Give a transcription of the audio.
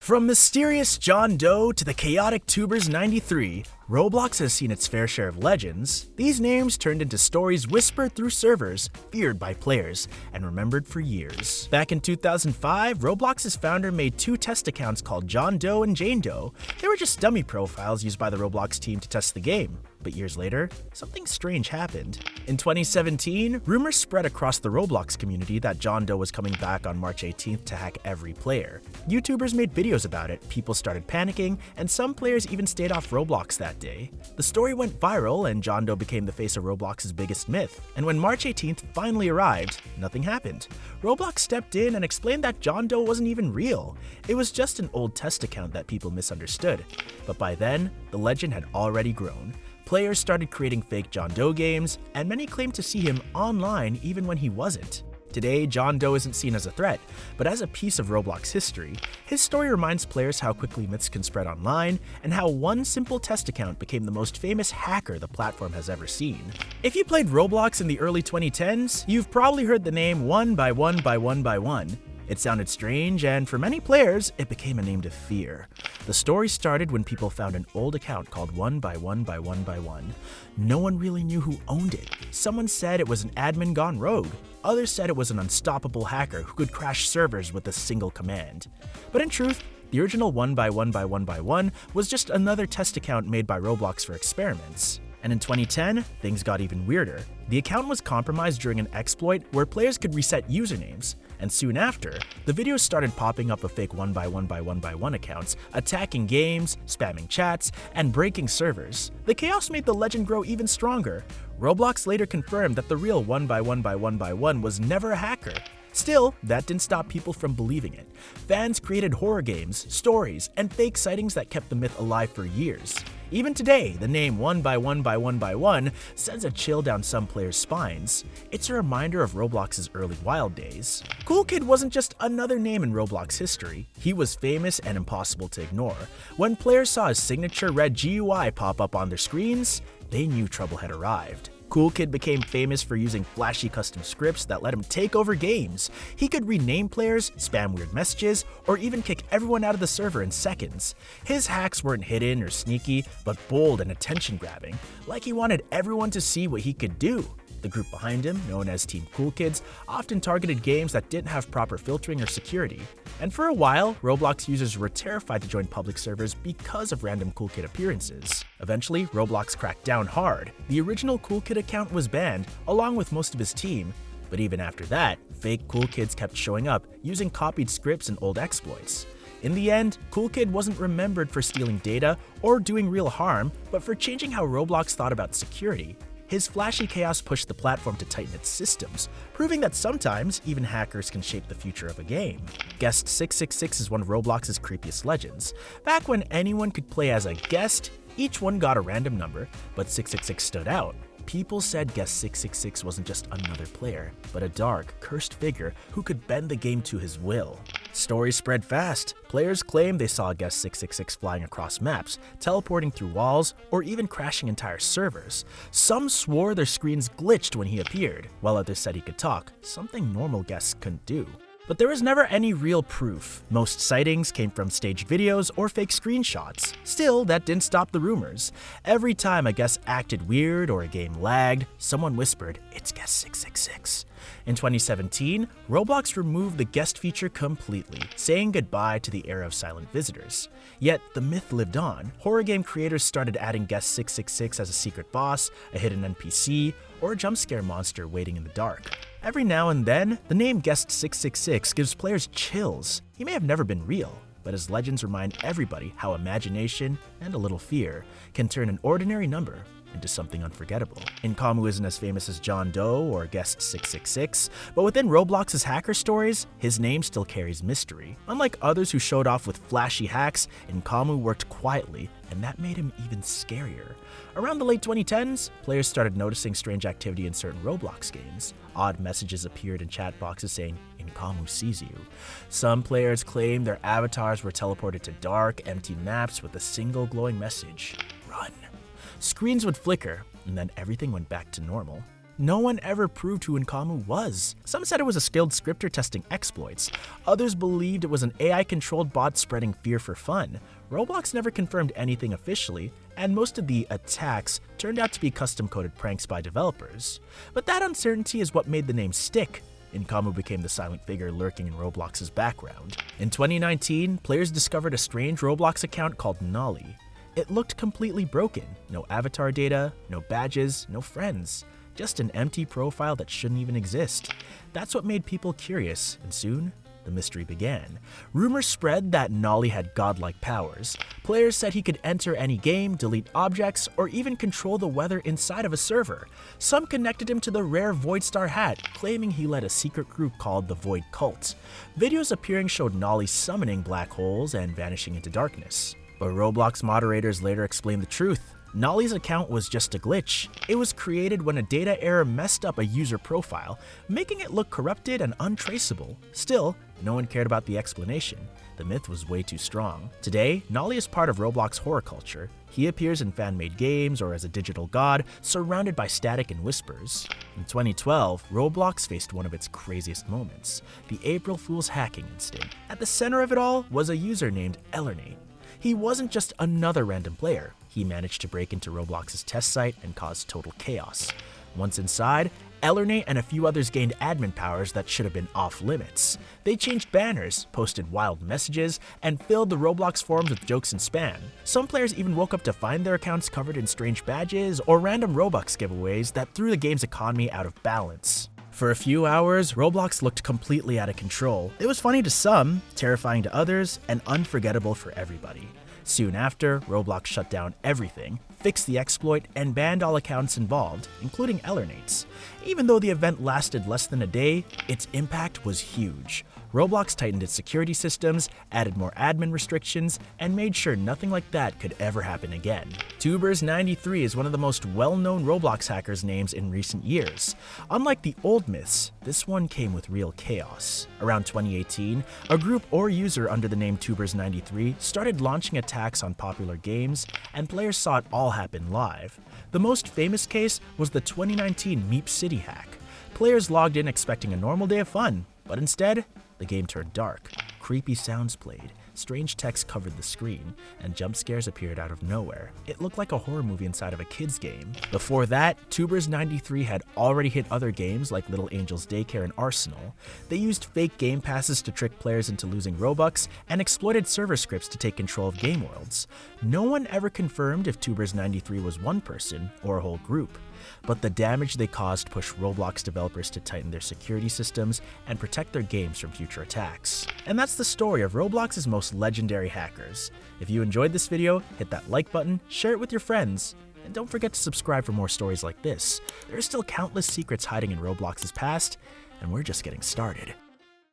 From mysterious John Doe to the chaotic Tubers 93, Roblox has seen its fair share of legends. These names turned into stories whispered through servers, feared by players, and remembered for years. Back in 2005, Roblox's founder made two test accounts called John Doe and Jane Doe. They were just dummy profiles used by the Roblox team to test the game. But years later, something strange happened. In 2017, rumors spread across the Roblox community that John Doe was coming back on March 18th to hack every player. YouTubers made videos about it, people started panicking, and some players even stayed off Roblox that day. The story went viral, and John Doe became the face of Roblox's biggest myth. And when March 18th finally arrived, nothing happened. Roblox stepped in and explained that John Doe wasn't even real. It was just an old test account that people misunderstood. But by then, the legend had already grown. Players started creating fake John Doe games, and many claimed to see him online even when he wasn't. Today, John Doe isn't seen as a threat, but as a piece of Roblox history. His story reminds players how quickly myths can spread online, and how one simple test account became the most famous hacker the platform has ever seen. If you played Roblox in the early 2010s, you've probably heard the name 1 by 1 by 1 by 1. It sounded strange, and for many players, it became a name to fear. The story started when people found an old account called 1 by 1 by 1 by 1. No one really knew who owned it. Someone said it was an admin gone rogue. Others said it was an unstoppable hacker who could crash servers with a single command. But in truth, the original 1 by 1 by 1 by 1 was just another test account made by Roblox for experiments. And in 2010, things got even weirder. The account was compromised during an exploit where players could reset usernames, and soon after, the videos started popping up of fake 1 by 1 by 1 by 1 accounts, attacking games, spamming chats, and breaking servers. The chaos made the legend grow even stronger. Roblox later confirmed that the real 1 by 1 by 1 by 1 was never a hacker. Still, that didn't stop people from believing it. Fans created horror games, stories, and fake sightings that kept the myth alive for years. Even today, the name 1 by 1 by 1 by 1 sends a chill down some players' spines. It's a reminder of Roblox's early wild days. Cool Kid wasn't just another name in Roblox history. He was famous and impossible to ignore. When players saw his signature red GUI pop up on their screens, they knew trouble had arrived. Cool Kid became famous for using flashy custom scripts that let him take over games. He could rename players, spam weird messages, or even kick everyone out of the server in seconds. His hacks weren't hidden or sneaky, but bold and attention-grabbing, like he wanted everyone to see what he could do. The group behind him, known as Team Cool Kids, often targeted games that didn't have proper filtering or security. And for a while, Roblox users were terrified to join public servers because of random Cool Kid appearances. Eventually, Roblox cracked down hard. The original Cool Kid account was banned, along with most of his team. But even after that, fake Cool Kids kept showing up, using copied scripts and old exploits. In the end, Cool Kid wasn't remembered for stealing data or doing real harm, but for changing how Roblox thought about security. His flashy chaos pushed the platform to tighten its systems, proving that sometimes even hackers can shape the future of a game. Guest 666 is one of Roblox's creepiest legends. Back when anyone could play as a guest, each one got a random number, but 666 stood out. People said Guest 666 wasn't just another player, but a dark, cursed figure who could bend the game to his will. Stories spread fast. Players claimed they saw Guest 666 flying across maps, teleporting through walls, or even crashing entire servers. Some swore their screens glitched when he appeared, while others said he could talk, something normal guests couldn't do. But there was never any real proof. Most sightings came from staged videos or fake screenshots. Still, that didn't stop the rumors. Every time a guest acted weird or a game lagged, someone whispered, "It's Guest 666. In 2017, Roblox removed the guest feature completely, saying goodbye to the era of silent visitors. Yet, the myth lived on. Horror game creators started adding Guest 666 as a secret boss, a hidden NPC, or a jump scare monster waiting in the dark. Every now and then, the name Guest 666 gives players chills. He may have never been real, but his legends remind everybody how imagination and a little fear can turn an ordinary number into something unforgettable. Inkamu isn't as famous as John Doe or Guest 666, but within Roblox's hacker stories, his name still carries mystery. Unlike others who showed off with flashy hacks, Inkamu worked quietly, and that made him even scarier. Around the late 2010s, players started noticing strange activity in certain Roblox games. Odd messages appeared in chat boxes saying, "Inkamu sees you." Some players claimed their avatars were teleported to dark, empty maps with a single glowing message, "Run." Screens would flicker, and then everything went back to normal. no one ever proved who Nkamu was. Some said it was a skilled scripter testing exploits. Others believed it was an AI-controlled bot spreading fear for fun. Roblox never confirmed anything officially, and most of the attacks turned out to be custom-coded pranks by developers. But that uncertainty is what made the name stick. Nkamu became the silent figure lurking in Roblox's background. In 2019, players discovered a strange Roblox account called Nolly. It looked completely broken. No avatar data, no badges, no friends. Just an empty profile that shouldn't even exist. That's what made people curious, and soon, the mystery began. Rumors spread that Nolly had godlike powers. Players said he could enter any game, delete objects, or even control the weather inside of a server. Some connected him to the rare Void Star hat, claiming he led a secret group called the Void Cult. Videos appearing showed Nolly summoning black holes and vanishing into darkness. But Roblox moderators later explained the truth. Nolly's account was just a glitch. It was created when a data error messed up a user profile, making it look corrupted and untraceable. Still, no one cared about the explanation. The myth was way too strong. Today, Nolly is part of Roblox horror culture. He appears in fan-made games or as a digital god, surrounded by static and whispers. In 2012, Roblox faced one of its craziest moments, the April Fool's hacking incident. At the center of it all was a user named Ellernate. He wasn't just another random player. He managed to break into Roblox's test site and cause total chaos. Once inside, Ellernate and a few others gained admin powers that should have been off limits. They changed banners, posted wild messages, and filled the Roblox forums with jokes and spam. Some players even woke up to find their accounts covered in strange badges or random Robux giveaways that threw the game's economy out of balance. For a few hours, Roblox looked completely out of control. It was funny to some, terrifying to others, and unforgettable for everybody. Soon after, Roblox shut down everything, fixed the exploit, and banned all accounts involved, including Ellernate's. Even though the event lasted less than a day, its impact was huge. Roblox tightened its security systems, added more admin restrictions, and made sure nothing like that could ever happen again. Tubers93 is one of the most well-known Roblox hackers' names in recent years. Unlike the old myths, this one came with real chaos. Around 2018, a group or user under the name Tubers93 started launching attacks on popular games, and players saw it all happen live. The most famous case was the 2019 Meep City hack. Players logged in expecting a normal day of fun, but instead, the game turned dark. Creepy sounds played, strange text covered the screen, and jump scares appeared out of nowhere. It looked like a horror movie inside of a kid's game. Before that, Tubers93 had already hit other games like Little Angel's Daycare and Arsenal. They used fake game passes to trick players into losing Robux and exploited server scripts to take control of game worlds. No one ever confirmed if Tubers93 was one person or a whole group. But the damage they caused pushed Roblox developers to tighten their security systems and protect their games from future attacks. And that's the story of Roblox's most legendary hackers. If you enjoyed this video, hit that like button, share it with your friends, and don't forget to subscribe for more stories like this. There are still countless secrets hiding in Roblox's past, and we're just getting started.